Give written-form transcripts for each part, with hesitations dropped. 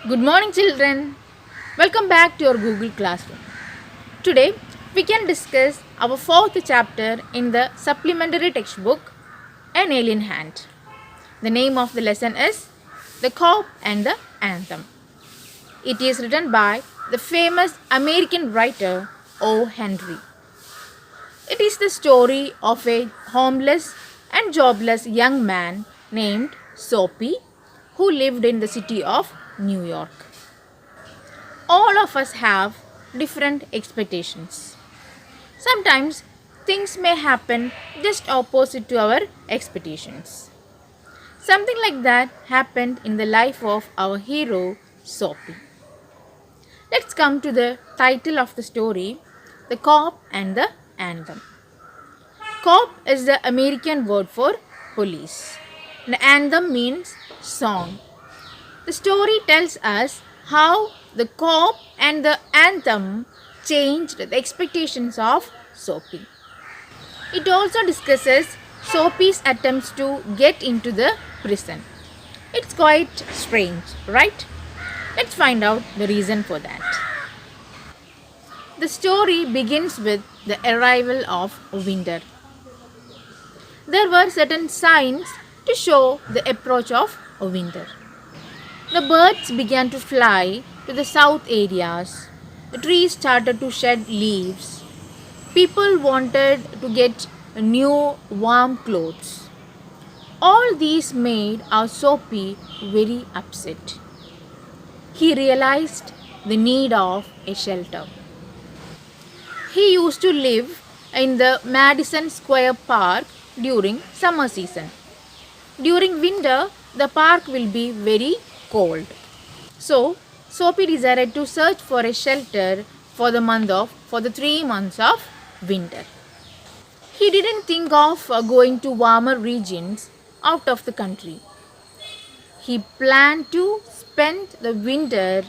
Good morning, children. Welcome back to your Google Classroom. Today, we can discuss our fourth chapter in the supplementary textbook, An Alien Hand. The name of the lesson is The Cop and the Anthem. It is written by the famous American writer O. Henry. It is the story of a homeless and jobless young man named Soapy who lived in the city of New York. All of us have different expectations. Sometimes things may happen just opposite to our expectations. Something like that happened in the life of our hero Soapy. Let's come to the title of the story, The Cop and the Anthem. Cop is the American word for police. The anthem means song. The story tells us how the cop and the anthem changed the expectations of Soapy. It also discusses Soapy's attempts to get into the prison. It's quite strange, right? Let's find out the reason for that. The story begins with the arrival of winter. There were certain signs to show the approach of winter. The birds began to fly to the south areas. The trees started to shed leaves. People wanted to get new warm clothes. All these made our Soapy very upset. He realized the need of a shelter. He used to live in the Madison Square Park during summer season. During winter, the park will be very cold. So, Soapy decided to search for a shelter for the 3 months of winter. He didn't think of going to warmer regions out of the country. He planned to spend the winter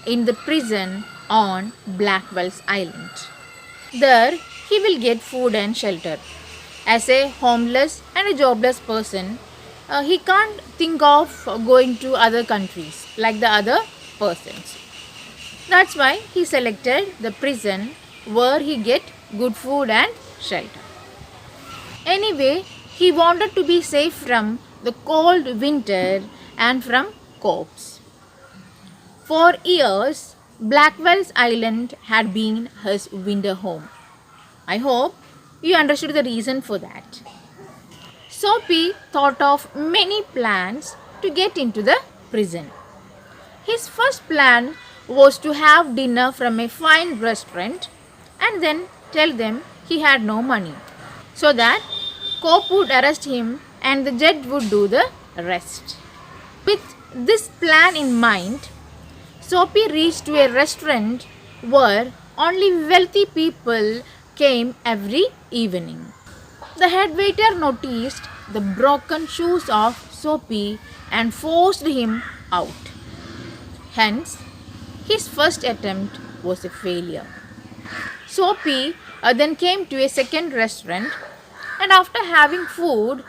in the prison on Blackwell's Island. There, he will get food and shelter. As a homeless and a jobless person, he can't think of going to other countries like the other persons. That's why he selected the prison where he get good food and shelter. Anyway, he wanted to be safe from the cold winter and from cops. For years, Blackwell's Island had been his winter home. I hope you understood the reason for that. Soapy thought of many plans to get into the prison. His first plan was to have dinner from a fine restaurant and then tell them he had no money, so that cop would arrest him and the judge would do the rest. With this plan in mind, Soapy reached to a restaurant where only wealthy people came every evening. The head waiter noticed the broken shoes of Soapy and forced him out. Hence, his first attempt was a failure. Soapy then came to a second restaurant, and after having food,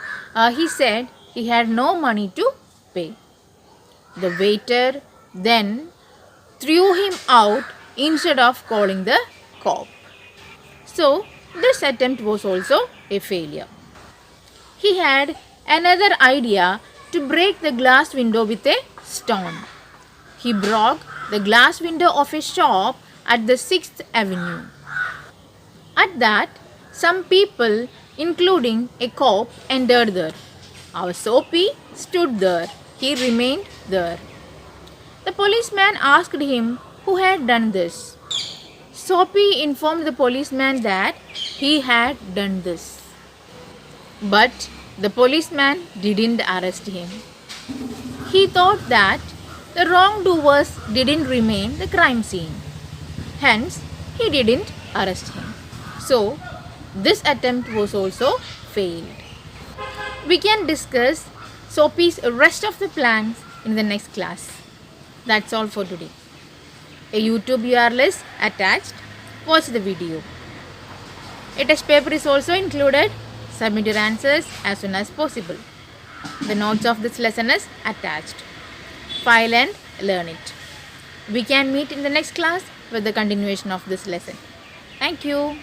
he said he had no money to pay. The waiter then threw him out instead of calling the cop. So, this attempt was also a failure. He had another idea to break the glass window with a stone. He broke the glass window of a shop at the 6th Avenue. At that, some people, including a cop, entered there. Our Soapy stood there. He remained there. The policeman asked him who had done this. Soapy informed the policeman that he had done this. But the policeman didn't arrest him. He thought that the wrongdoers didn't remain the crime scene. Hence, he didn't arrest him. So, this attempt was also failed. We can discuss Soapy's rest of the plans in the next class. That's all for today. A YouTube URL is attached. Watch the video. A test paper is also included. Submit your answers as soon as possible. The notes of this lesson is attached. File and learn it. We can meet in the next class with the continuation of this lesson. Thank you.